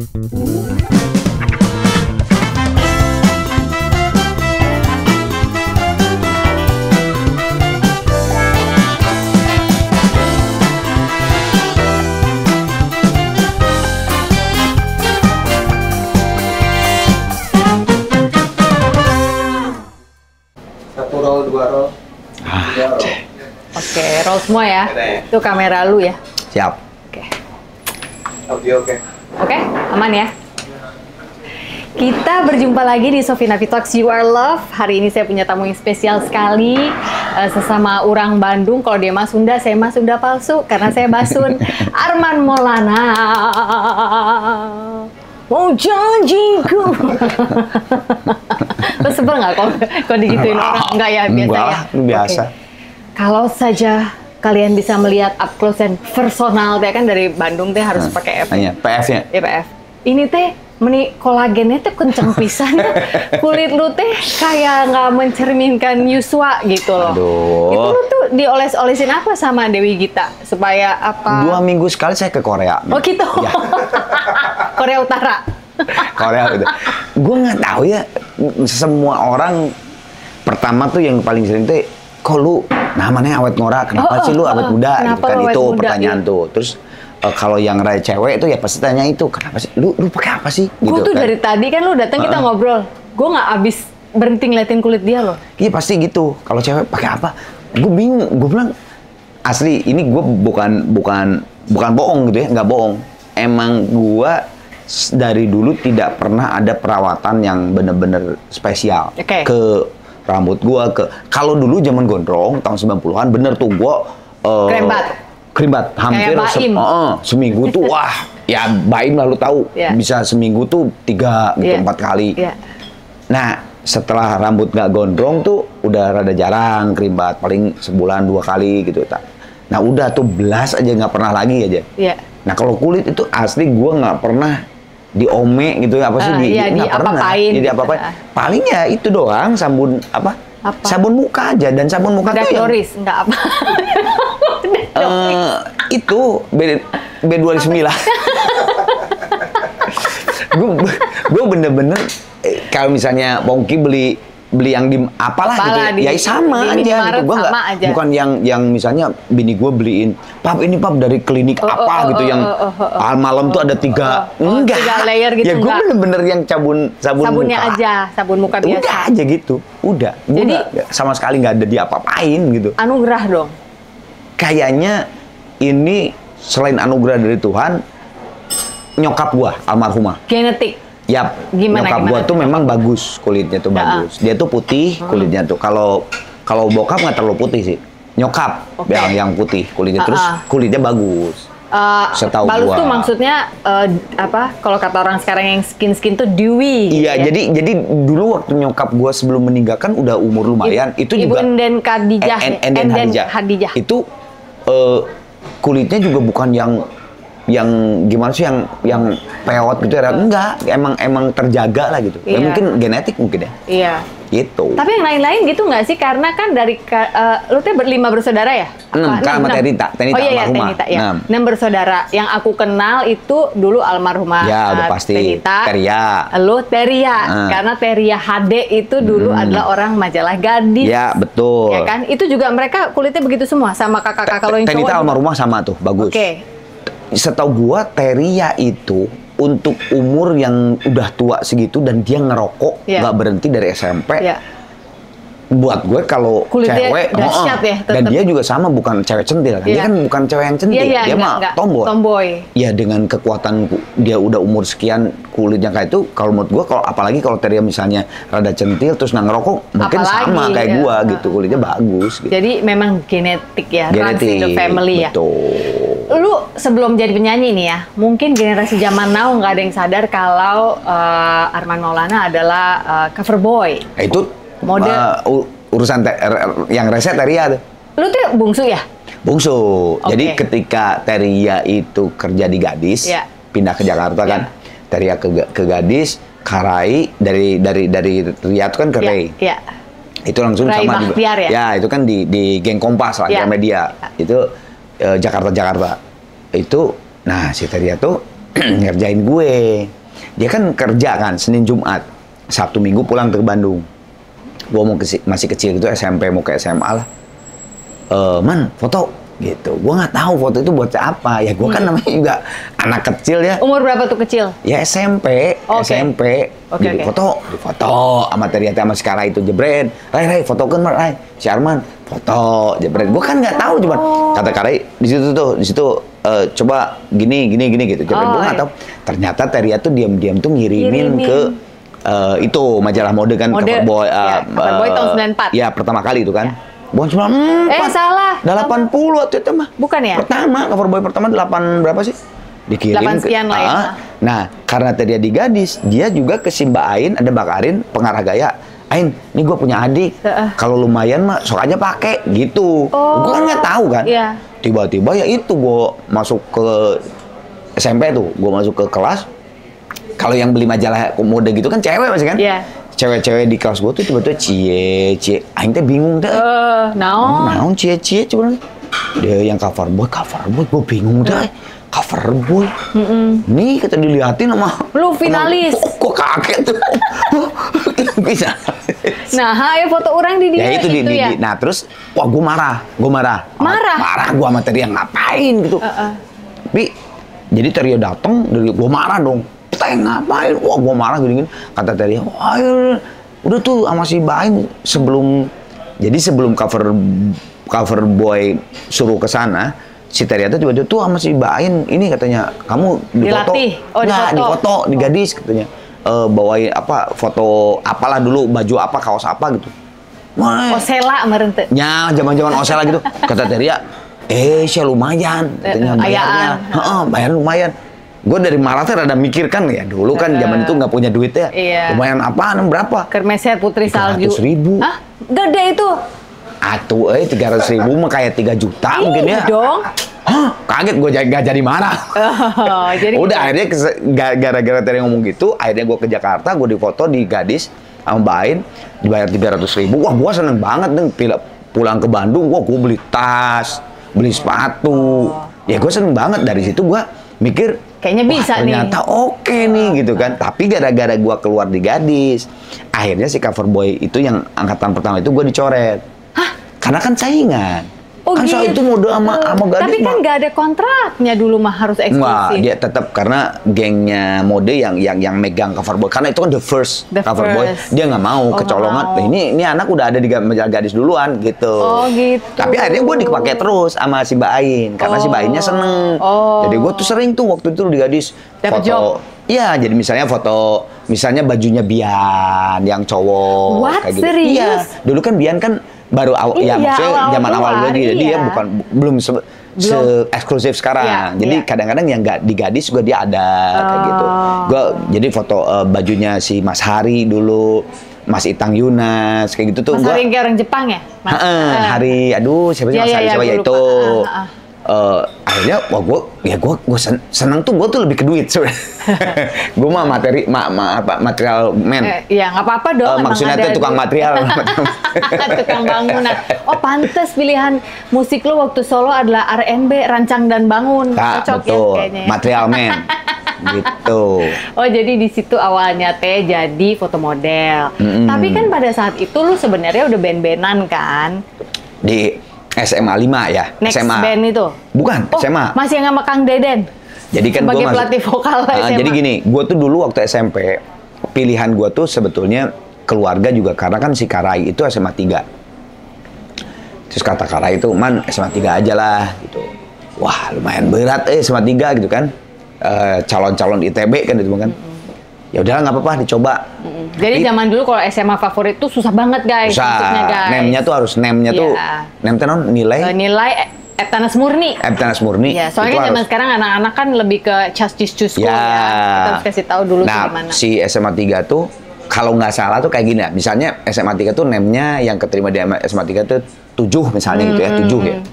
Satu roll, 2 roll. 3 roll. Oke, roll semua ya. Itu kamera lu ya. Siap. Oke. Audio oke. Oke, aman ya. Kita berjumpa lagi di Sophie Navi Talks You Are Love. Hari ini saya punya tamu yang spesial sekali, sesama orang Bandung. Kalau dia mah Sunda, saya mah Sunda palsu karena saya Basun. Arman Maulana. Mau janjiku. Lo sebel nggak kalau digituin orang? Enggak ya, biasa Enggak, ya? biasa. Oke. Kalau saja kalian bisa melihat up close and personal, teh kan dari Bandung teh harus pakai F. Iya, PF-nya. Ya PF. Ini teh meni kolagennya tuh kenceng pisan. Kulit lu teh kayak nggak mencerminkan Yuswa gitu loh. Aduh. Itu lu tuh dioles-olesin apa sama Dewi Gita supaya apa? 2 minggu sekali saya ke Korea. Oh gitu. Ya. Korea Utara. Korea udah. Gue nggak tahu ya. Semua orang pertama tuh yang paling sering tuh, kok lu namanya awet ngora, kenapa sih lu awet muda? Gitu kan, itu pertanyaan tuh. Terus kalau yang raya cewek itu ya pasti tanya itu, kenapa sih lu pakai apa sih? Gue Gitu tuh kan. dari tadi kan lu datang kita ngobrol, gue nggak abis berhenti ngeliatin kulit dia loh. Iya pasti gitu. Kalau cewek pakai apa? Gue bingung. Gue bilang asli ini gue bukan bohong gitu ya, nggak bohong. Emang gue dari dulu tidak pernah ada perawatan yang bener-bener spesial ke rambut gue. Kalau dulu zaman gondrong tahun 90-an bener tuh gue krimbat hampir seminggu tuh wah ya Baim lah lu tahu bisa seminggu tuh 3 gitu 4 kali. Nah setelah rambut gak gondrong tuh udah rada jarang krimbat, paling sebulan 2 kali gitu. Nah udah tuh belas aja nggak pernah lagi aja. Nah kalau kulit itu asli gue nggak pernah diome gitu apa sih nggak pernah jadi apa-apain. Paling ya itu doang sabun apa? Sabun muka aja, dan sabun muka tuh yang enggak apa. Itu B29. Gue bener-bener kalau misalnya Pongki beli yang di apalah gitu ya sama aja gitu. Gue nggak bukan yang misalnya bini gue beliin pap ini pap dari klinik apa gitu yang malam tuh ada 3 enggak 3 layer gitu. Ya gue bener-bener yang sabunnya muka aja, sabun muka biasa. Udah aja gitu, udah. Jadi sama sekali nggak ada diapa-apain gitu. Anugerah dong. Kayaknya ini selain anugerah dari Tuhan, nyokap gua almarhumah. Genetik. Yap, nyokap gua tuh memang bagus kulitnya tuh bagus. Dia tuh putih kulitnya tuh. Kalau bokap nggak terlalu putih sih. Nyokap yang putih kulitnya terus kulitnya bagus. Setahu balus gua. tuh maksudnya apa? Kalau kata orang sekarang yang skin tuh dewy. Iya, gitu ya? jadi dulu waktu nyokap gua sebelum meninggalkan udah umur lumayan. Itu Ibu juga Enden Khadijah. Enden Khadijah. Itu kulitnya juga bukan yang gimana sih yang peot gitu ya, enggak, emang terjaga lah gitu. Ya mungkin genetik mungkin ya. Iya. Gitu. Tapi yang lain-lain gitu nggak sih? Karena kan dari lu tuh 5 bersaudara ya? 6 kan sama Tenita almarhumah. Ya. 6 bersaudara. Yang aku kenal itu dulu almarhumah. Ya udah pasti. Teria. Lu Teria. Karena Teria HD itu dulu adalah orang majalah Gadis. Ya betul. Ya kan? Itu juga mereka kulitnya begitu semua sama kakak-kakak lo yang cowok. Tenita almarhumah sama tuh, bagus. Setahu gua Teria itu untuk umur yang udah tua segitu dan dia ngerokok nggak berhenti dari SMP. Buat gue kalau cewek dan dia juga sama, bukan cewek centil kan. Dia kan bukan cewek yang centil, dia mah tomboy. Ya dengan kekuatan dia udah umur sekian kulitnya kayak itu, kalau menurut gue apalagi kalau Teria misalnya rada centil terus ngerokok mungkin sama kayak gue gitu, kulitnya bagus gitu. Jadi memang genetik ya, runs in the family ya. Betul. Lu sebelum jadi penyanyi nih ya, mungkin generasi zaman now nggak ada yang sadar kalau Arman Maulana adalah cover boy. Itu model urusan yang reset Teria tuh. Lu tuh bungsu ya? Bungsu. Jadi ketika Teria itu kerja di Gadis, pindah ke Jakarta kan. Teria ke Gadis, Karai dari Ria itu kan ke Ray. Itu langsung Ray sama Bahtiar, ya itu kan di geng Kompas lah, media. Itu Jakarta. Itu nah si Teria tuh ngerjain gue. Dia kan kerja kan Senin Jumat, Sabtu Minggu pulang ke Bandung. Gue masih kecil gitu, SMP mau ke SMA lah. Man, foto gitu. Gue nggak tahu foto itu buat apa. Ya gue kan namanya juga anak kecil ya. Umur berapa tuh kecil? Ya SMP, SMP. Jadi foto sama Teriati sama si Kara itu jebret. Rai, fotokan Mar, Rai. Si Arman, foto jebret. Gue kan nggak tahu cuman kata Kara di situ coba gini gitu. Jebret gue nggak tahu. Ternyata Teriati tuh diam-diam tuh ngirimin ke itu majalah mode kan, Cover Boy. Cover Boy tahun 94. Ya pertama kali itu kan. Bukan 94. Salah. 80 waktu itu mah. Bukan ya? Pertama, Cover Boy pertama 8 berapa sih? Dikirim 8 sekian lah ya. Nah, karena tadi dia di Gadis, dia juga ke Simba Ain, ada Bakarin, pengarah gaya. Ain, ini gue punya adik. Kalau lumayan mah sok aja pakai gitu. Gue kan nggak tahu kan. Iya. Tiba-tiba ya itu gue masuk ke SMP tuh, gue masuk ke kelas. Kalau yang beli majalah mode gitu kan cewek masih kan? Iya. Cewek-cewek di kelas gue tuh tiba-tiba cie, aing teh bingung deh. Naon cie cuman dia yang cover boy gue bingung deh. Cover boy. Nih kita diliatin sama lu finalis. Kok kaget tuh. Bisa. Nah, ya foto orang di dia ya itu ya. Nah, terus wah gue marah. Marah gue sama Teria ngapain gitu. Tapi jadi Teria datang dari gue marah dong. Ngapain? Wah, gue marah gini-gini. Kata Teria, wah udah tuh sama si Bain sebelum cover boy suruh ke sana, si Teria tuh tiba-tiba tuh sama si Bain ini katanya kamu difoto. Difoto di Gadis katanya. Bawain apa foto apalah dulu, baju apa, kaos apa gitu. Wah, Osela merente. Ya, zaman-zaman Osela gitu. Kata Teria, sih lumayan katanya bayarnya. Bayar lumayan. Gue dari marah tuh rada mikir kan ya dulu kan zaman itu nggak punya duit ya. Lumayan apaan berapa? Kermesnya Putri Salju. 300.000. Hah? Gede itu. Atuh 300.000 mah kayak 3 juta mungkin ya. Dong. Hah? Kaget gue gak jadi marah. Jadi udah akhirnya gara-gara Terry ngomong gitu, akhirnya gue ke Jakarta, gue difoto di Gadis sama Bain, dibayar 300.000. Wah, gue seneng banget deh pulang ke Bandung, gue beli tas, beli sepatu. Ya gue seneng banget dari situ gue mikir kayaknya bisa ternyata oke nih gitu kan. Tapi gara-gara gue keluar di Gadis, akhirnya si Cover Boy itu yang angkatan pertama itu gue dicoret. Hah? Karena kan saingan. Kan soal itu mode sama Gadis. Tapi kan nggak ada kontraknya dulu mah harus eksklusif. Wah, dia tetap karena gengnya mode yang megang Cover Boy. Karena itu kan the first Cover Boy. Dia nggak mau kecolongan. Nah, ini anak udah ada di majalah Gadis duluan gitu. Oh gitu. Tapi akhirnya gue dipakai terus sama si Mbak Ain. Karena si Mbak Ainnya seneng. Jadi gue tuh sering tuh waktu itu di Gadis foto. Iya, jadi misalnya foto, misalnya bajunya Bian yang cowok. What? Kayak gitu. Serius? Iya, dulu kan Bian kan baru ya maksudnya zaman awal gue dia belum eksklusif sekarang. Jadi kadang-kadang yang nggak di Gadis juga dia ada kayak gitu. Gue jadi foto bajunya si Mas Hari dulu, Mas Itang Yunas kayak gitu tuh. Mas Hari kayak orang Jepang ya? Hari, aduh siapa sih Mas Hari siapa ya itu. Akhirnya wah gue seneng tuh, gue tuh lebih ke duit sebenarnya. Gue mah material man. Iya nggak apa-apa dong. Maksudnya tuh tukang material. Tukang bangunan. Oh pantes pilihan musik lo waktu solo adalah R&B, rancang dan bangun. Cocok betul. Ya kayaknya. Material man. Gitu. Oh jadi di situ awalnya teh jadi foto model. Tapi kan pada saat itu lu sebenarnya udah band-bandan kan? Di SMA 5 ya. Next SMA. Band itu? Bukan, SMA. Masih yang sama Kang Deden? Jadi kan sebagai pelatih vokal SMA. Jadi gini, gue tuh dulu waktu SMP, pilihan gue tuh sebetulnya keluarga juga. Karena kan si Karai itu SMA 3. Terus kata Karai itu, man SMA 3 aja lah gitu. Wah lumayan berat SMA 3 gitu kan. Calon-calon ITB kan itu kan. Ya udahlah nggak apa-apa dicoba. Jadi zaman dulu kalau SMA favorit tuh susah banget guys. Susah. Guys. Nemnya tuh harus tuh nilai. Nilai Eptanas Murni. Eptanas Murni. Ya, soalnya zaman sekarang anak-anak kan lebih ke Castis ya. Kita harus kasih tahu dulu gimana. Si SMA 3 tuh kalau nggak salah tuh kayak gini ya. Misalnya SMA 3 tuh nemnya yang keterima di SMA 3 tuh 7 misalnya gitu ya, 7 ya.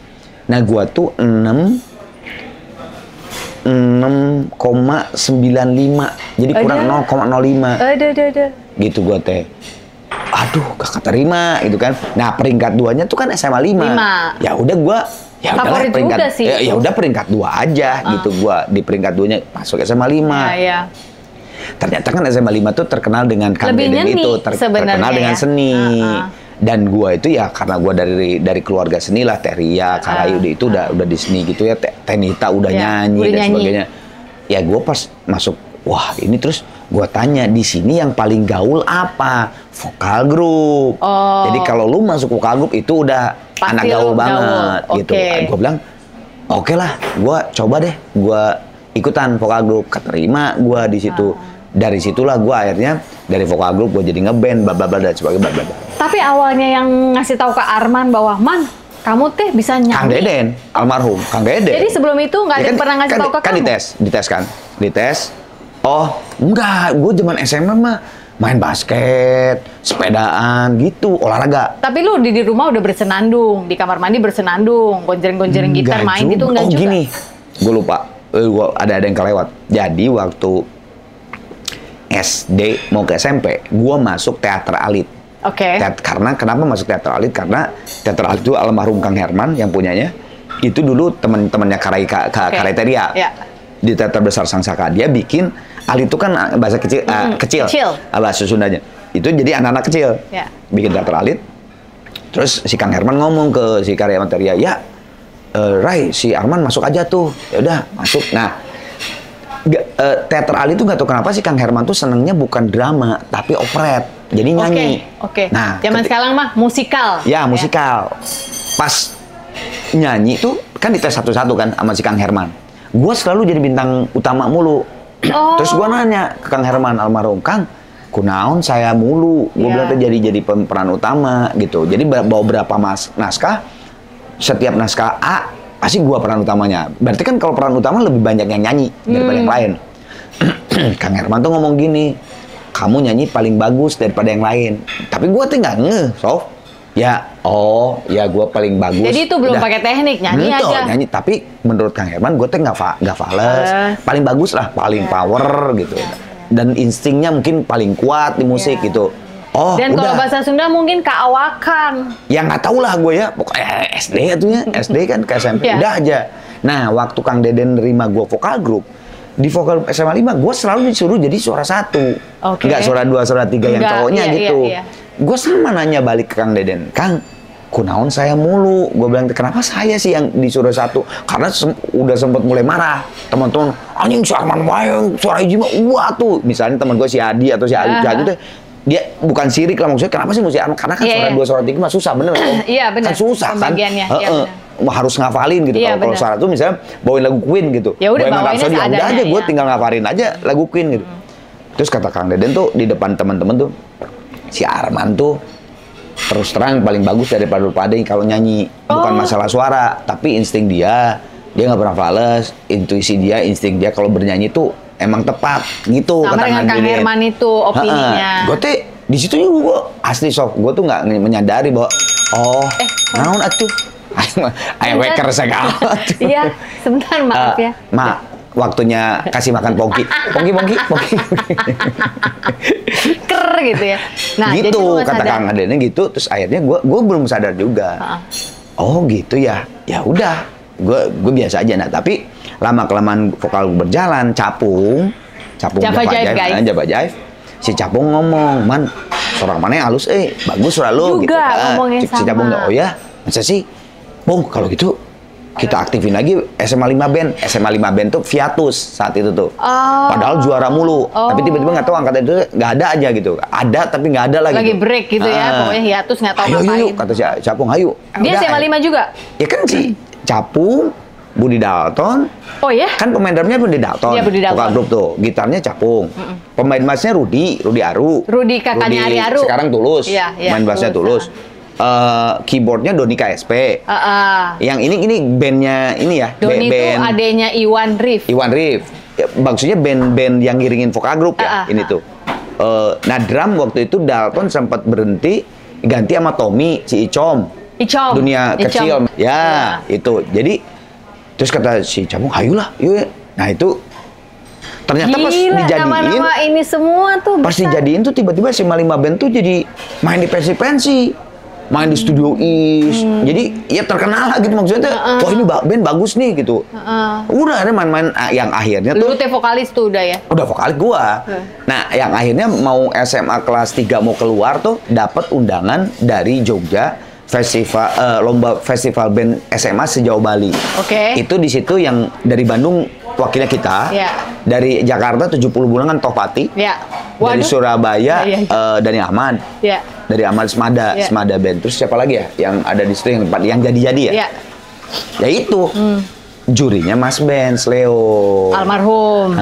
Nah, gua tuh 6,95. Jadi kurang 0,05. Gitu gua teh. Aduh, gak keterima gitu kan. Nah, peringkat 2-nya tuh kan SMA 5. Ya udah gua ya udahlah Favorit peringkat juga sih ya itu. udah peringkat 2 aja gitu gua di peringkat 2-nya masuk SMA 5. Iya. Ternyata kan SMA 5 tuh terkenal dengan Kang Lebih Deden nyeni itu sebenarnya terkenal dengan ya. seni. Dan gua itu ya karena gua dari keluarga seni lah, Teria, Karayu itu udah di seni gitu ya, Tenita udah Ya, nyanyi udah dan nyanyi. sebagainya. Ya gua pas masuk, wah ini terus gua tanya di sini yang paling gaul apa? Vokal grup. Oh. Jadi kalau lu masuk vokal grup itu udah Pasti anak lu gaul gaul. banget gitu. Oke. Gua bilang oke lah, gua coba deh, gua ikutan vokal grup, keterima gua di situ. Dari situlah gua akhirnya dari vokal grup gua jadi ngeband bla bla bla dan sebagainya bla bla bla. Tapi awalnya yang ngasih tahu ke Arman bahwa Man, kamu teh bisa nyanyi. Kang Deden, almarhum Kang Deden. Jadi sebelum itu nggak ada Ya yang pernah ngasih tahu ke kan kamu. dites. Oh, enggak, gue zaman SMA mah main basket, sepedaan gitu, olahraga. Tapi lu di rumah udah bersenandung, di kamar mandi bersenandung, gonjreng-gonjreng gitar main gitu enggak oh, juga? gini, gue lupa, gua ada yang kelewat. Jadi waktu SD mau ke SMP, gue masuk teater alit. Oke. Karena kenapa masuk teater alit? Karena teater alit itu almarhum Kang Herman yang punyanya. Itu dulu teman-temannya Kareteria. Ya. Di teater besar Sangsaka dia bikin alit itu kan bahasa kecil, kecil. bahasa Sundanya. Itu jadi anak-anak kecil. Ya. Bikin teater alit. Terus si Kang Herman ngomong ke si Kareteria, ya Rai, si Arman masuk aja tuh. Ya udah, masuk. Nah, teater alit itu nggak tahu kenapa sih Kang Herman tuh senengnya bukan drama tapi operet, jadi nyanyi. Oke. Nah, zaman sekarang mah musikal. ya musikal. Pas nyanyi tuh kan dites satu-satu kan sama si Kang Herman. Gue selalu jadi bintang utama mulu. Oh. Terus gue nanya ke Kang Herman almarhum, Kang, kunaon saya mulu. Gue bilang tuh jadi pemeran utama gitu. Jadi bawa berapa naskah, setiap naskah A pasti gua peran utamanya. Berarti kan kalau peran utama lebih banyak yang nyanyi daripada yang lain. Kang Herman tuh ngomong gini, kamu nyanyi paling bagus daripada yang lain. Tapi gua tuh nggak ngeh, Sof. Ya, ya gua paling bagus. Jadi itu belum pakai teknik, nyanyi aja. Nyanyi, tapi menurut Kang Herman gua tuh nggak fales. Paling bagus lah, paling power gitu. Dan instingnya mungkin paling kuat di musik gitu. Oh, dan udah. kalau bahasa Sunda mungkin keawakan. Ya nggak tahu lah gue ya, pokoknya SD itunya, SD kan ke SMP, udah aja. Nah, waktu Kang Deden nerima gue vokal grup, di vokal SMA 5, gue selalu disuruh jadi suara 1. Nggak suara 2, suara 3 yang cowoknya gitu. Gue sama nanya balik ke Kang Deden, Kang, kunaon saya mulu? Gue bilang, kenapa saya sih yang disuruh 1? Karena udah sempet mulai marah. Teman-teman, anjing si Arman Wayang, suara hiji mah, wah tuh. Misalnya teman gue si Adi atau si Ali, itu dia bukan sirik lah maksudnya, kenapa sih musik Arman? Karena kan suara 2, suara 3 mah susah bener. Iya bener. Kan susah kan. Harus ngafalin gitu. Kalau suara tuh misalnya bawain lagu Queen gitu. Ya udah bawainnya seadanya. Udah aja gue ya. tinggal ngafalin aja lagu Queen gitu. Terus kata Kang Deden tuh di depan teman-teman tuh, si Arman tuh terus terang paling bagus daripada kalau nyanyi. Bukan masalah suara, tapi insting dia nggak pernah fales, intuisi dia, insting dia kalau bernyanyi tuh emang tepat gitu. Sama dengan Kang Herman itu opininya. Gue tuh di situ juga gue asli Sof, gue tuh nggak menyadari bahwa naon atuh ayo weker segala. Iya, sebentar maaf ya. Mak, waktunya kasih makan Pongki. Pongki. Ker gitu ya. Nah, gitu jadi kata Kang Deden gitu, terus akhirnya gue belum sadar juga. Oh gitu ya. Ya udah, gue biasa aja. Nah, tapi lama kelamaan vokal berjalan, Capung Java Jive, si Capung ngomong, Man, suara mana yang halus, bagus suara lu gitu kan. Si Capung oh ya, masa sih? Bung, kalau gitu kita aktifin lagi SMA 5 Band. SMA 5 Band tuh Viatus saat itu tuh. Padahal juara mulu. Tapi tiba-tiba nggak tahu angkatan itu nggak ada aja gitu. Ada tapi nggak ada lagi. Lagi break gitu ya, pokoknya hiatus nggak tahu ngapain. Ayo, kata si Capung, ayo. Dia SMA 5 juga? Ya kan si Capung, Budi Dalton. Oh ya? Kan pemain drumnya Budi Dalton. Iya, Budi Dalton. Vokal grup tuh. Gitarnya Capung. Pemain bassnya Rudi Aru. Rudi kakaknya Ari Aru. Sekarang Tulus. Iya, Pemain bassnya Tulus. Keyboardnya Doni KSP. Yang ini bandnya ini ya. Doni itu adenya Iwan Rif. Ya, maksudnya band yang ngiringin vokal grup ya. Ini tuh. Nah drum waktu itu Dalton sempat berhenti, ganti sama Tommy si Icom. Dunia kecil. Ya, itu. Jadi terus kata si Capung, hayulah, yuk. Nah itu ternyata pas dijadiin, nama-nama ini semua tuh pas dijadiin tuh tiba-tiba SMA 5 Band tuh jadi main di pensi-pensi. main di Studio Is. Jadi ya terkenal lah gitu maksudnya. Wah ini band bagus nih gitu. Udah ada main-main yang akhirnya Dulu tuh teh vokalis tuh udah ya? udah vokalis gua. Nah, yang akhirnya mau SMA kelas 3 mau keluar tuh dapat undangan dari Jogja festival lomba festival band SMA sejauh Bali. Oke. Itu di situ yang dari Bandung wakilnya kita. Iya. Dari Jakarta 70 bulan kan Tohpati. Ya. Dari Surabaya Iya. Dani Ahmad. Ya. Dari Ahmad Semada, Iya. Semada Band. Terus siapa lagi ya yang ada di situ yang jadi-jadi ya? Ya. Ya itu. Jurinya Mas Ben Sleo. Almarhum.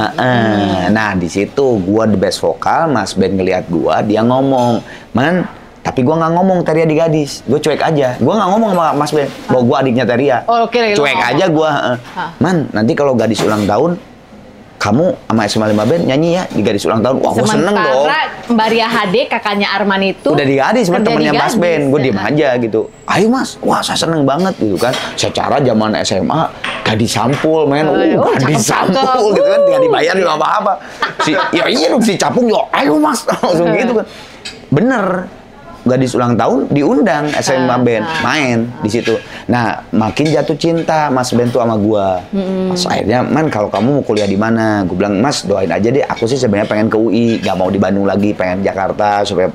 Nah di situ gua the best vokal, Mas Ben ngelihat gua, dia ngomong, Man, tapi gua nggak ngomong Teria di Gadis, gue cuek aja, gua nggak ngomong sama Mas Ben, bahwa gua adiknya Teria, Oh, oke, lu cuek ngomong. aja gua, Man, nanti kalau Gadis ulang tahun, kamu sama SMA 5 Band nyanyi ya di Gadis ulang tahun, wah gua seneng dong. Sementara Mbak Ria HD, kakaknya Arman itu Udah di Gadis, kerja temennya di Mas Gadis. Ben, gue diem Ya. aja gitu. Ayo Mas, wah saya seneng banget gitu kan. Secara zaman SMA, Gadis sampul men, Gadis cakep-cakep. sampul gitu kan, tidak dibayar juga apa-apa. Ya iya dong si Capung, yo ayo Mas, langsung gitu kan. Bener, Gadis ulang tahun diundang SMA Band main di situ. Nah, makin jatuh cinta Mas Ben tuh sama gua. Pas akhirnya, Man kalau kamu mau kuliah di mana? Gue bilang, Mas doain aja deh. Aku sih sebenarnya pengen ke UI, gak mau di Bandung lagi, pengen Jakarta supaya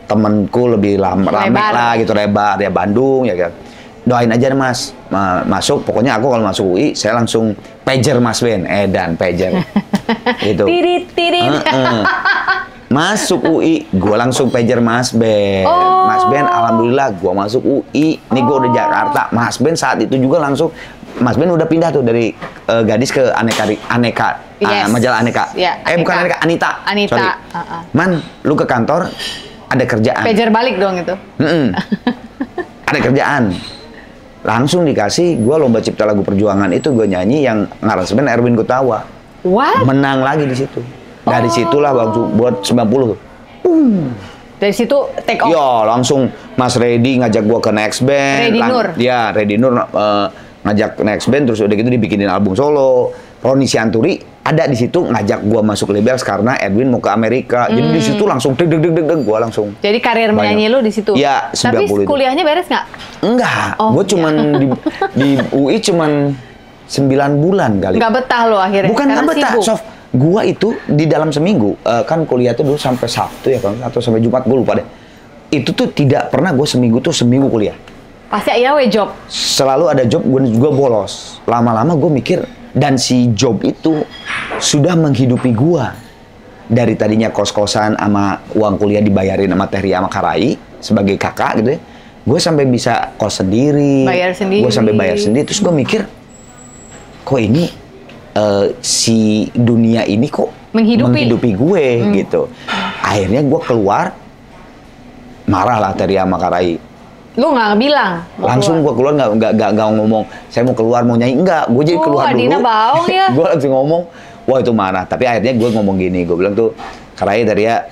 temenku lebih rame lah gitu, lebar ya Bandung ya kan. Doain aja deh Mas, masuk. Pokoknya aku kalau masuk UI, saya langsung pager Mas Ben, dan pager gitu. Tirit. Masuk UI, gue langsung pager Mas Ben. Mas Ben, alhamdulillah gue masuk UI. Ini gue udah Jakarta. Mas Ben saat itu juga langsung, Mas Ben udah pindah tuh dari Gadis ke Aneka, Yes. majalah Aneka. Ya, Bukan Aneka. Aneka, Anita. Anita. Sorry. Man, lu ke kantor ada kerjaan. Pager balik dong itu. Ada kerjaan. Langsung dikasih, gue lomba cipta lagu perjuangan itu gue nyanyi yang ngaransemen Erwin Gutawa. What? Menang lagi di situ. Dari situlah waktu buat 90 tuh. Dari situ take off. Ya, langsung Mas Reddy ngajak gua ke Next Band. Reddy Nur. Ya, Reddy Nur ngajak ke Next Band, terus udah gitu dibikinin album solo. Roni Sianturi ada di situ ngajak gua masuk Labels karena Edwin mau ke Amerika. Jadi di situ langsung deg gua langsung. Jadi karir Banyak. menyanyi lu di situ. Iya, 90 Tapi itu. kuliahnya beres nggak? Enggak, Oh, gua cuman di UI cuman 9 bulan kali. Nggak betah lo akhirnya. Bukan karena nggak betah, sibuk. Sof. Gua itu di dalam seminggu, kan kuliah tuh dulu sampai Sabtu ya kan, atau sampai Jumat, gue lupa deh. Itu tuh tidak pernah gue seminggu kuliah. Pasti ya job. Selalu ada job, gue juga bolos. Lama-lama gue mikir, dan si job itu sudah menghidupi gua. Dari tadinya kos-kosan sama uang kuliah dibayarin sama Tehria sama Karai sebagai kakak gitu ya. Gue sampai bisa kos sendiri. Bayar sendiri. Gue sampai bayar sendiri. Terus gue mikir, kok ini si dunia ini kok menghidupi gue gitu. Akhirnya gue keluar, marah lah Tehria sama Karai. Lu nggak bilang? Langsung gue keluar nggak ngomong saya mau keluar mau nyanyi, enggak, gue jadi keluar dulu. Adina baong ya. Gue langsung ngomong, wah itu marah. Tapi akhirnya gue ngomong gini, gue bilang tuh Karai Tehria,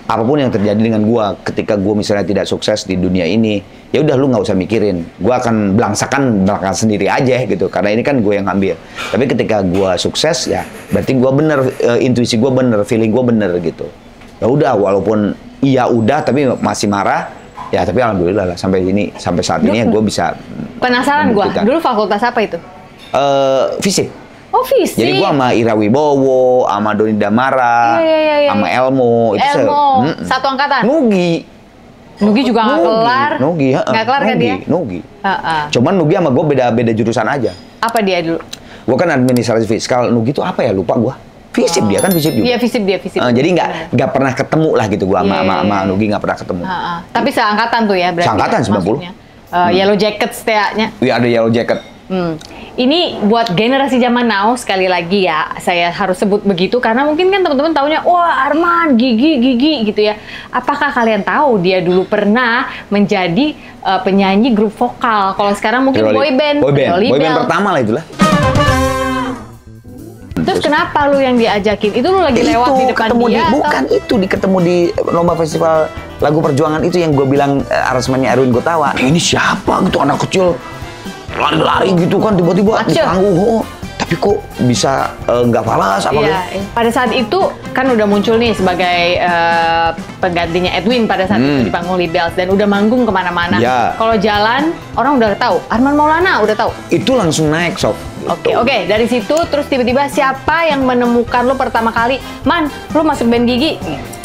apapun yang terjadi dengan gue, ketika gue misalnya tidak sukses di dunia ini, ya udah lu nggak usah mikirin, gue akan belangsakan belakang sendiri aja gitu, karena ini kan gue yang ngambil. Tapi ketika gue sukses ya, berarti gue bener, intuisi gue bener, feeling gue bener gitu. Ya udah, walaupun iya udah, tapi masih marah, ya tapi alhamdulillah lah sampai saat ini ya gue bisa. Penasaran gue, membuktikan. dulu fakultas apa itu? Fisik. Oh fisik. Jadi gua sama Ira Wibowo, sama Doni Damara, Iya. sama Elmo, itu satu angkatan. Nugi juga nggak kelar. Nugi, Nggak kelar kan dia? Nugi. Heeh. Cuman Nugi sama gua beda jurusan aja. Apa dia dulu? Gua kan administrasi fiskal, Nugi itu apa ya, lupa gua. Fisip dia kan fisip juga. Iya fisip dia fisip. Jadi nggak pernah ketemu lah gitu gua sama Nugi, nggak pernah ketemu. Tapi seangkatan tuh ya berarti. Seangkatan, 90. maksudnya. Yellow Jacket setidaknya. Iya ada Yellow Jacket. Ini buat generasi zaman now sekali lagi ya, saya harus sebut begitu karena mungkin kan teman-teman taunya, wah Arman, Gigi gitu ya. Apakah kalian tahu dia dulu pernah menjadi penyanyi grup vokal? Kalau sekarang mungkin boy band pertama lah itulah. Terus kenapa lu yang diajakin? Itu lu lagi lewat di depan dia? Bukan itu, ketemu di lomba festival lagu perjuangan itu yang gue bilang aransemennya Erwin Gutawa. Ini siapa gitu, anak kecil lari-lari gitu kan tiba-tiba di panggung. tapi kok bisa nggak falas apa Iya, gitu. pada saat itu kan udah muncul nih sebagai penggantinya Edwin pada saat itu di panggung Libels dan udah manggung kemana-mana. Ya. Kalau jalan orang udah tahu, Arman Maulana udah tahu. Itu langsung naik, Sob. Oke, dari situ terus tiba-tiba siapa yang menemukan lo pertama kali? Man, lo masuk band Gigi?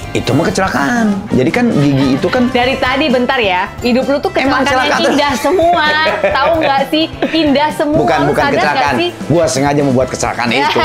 Itu mah kecelakaan. Jadi kan Gigi itu kan Dari tadi bentar ya, hidup lu tuh Emang kecelakaan yang kecelakaan. indah semua. Tahu nggak sih? Indah semua. bukan Lu sadar nggak kecelakaan. sih? Gua sengaja membuat kecelakaan itu.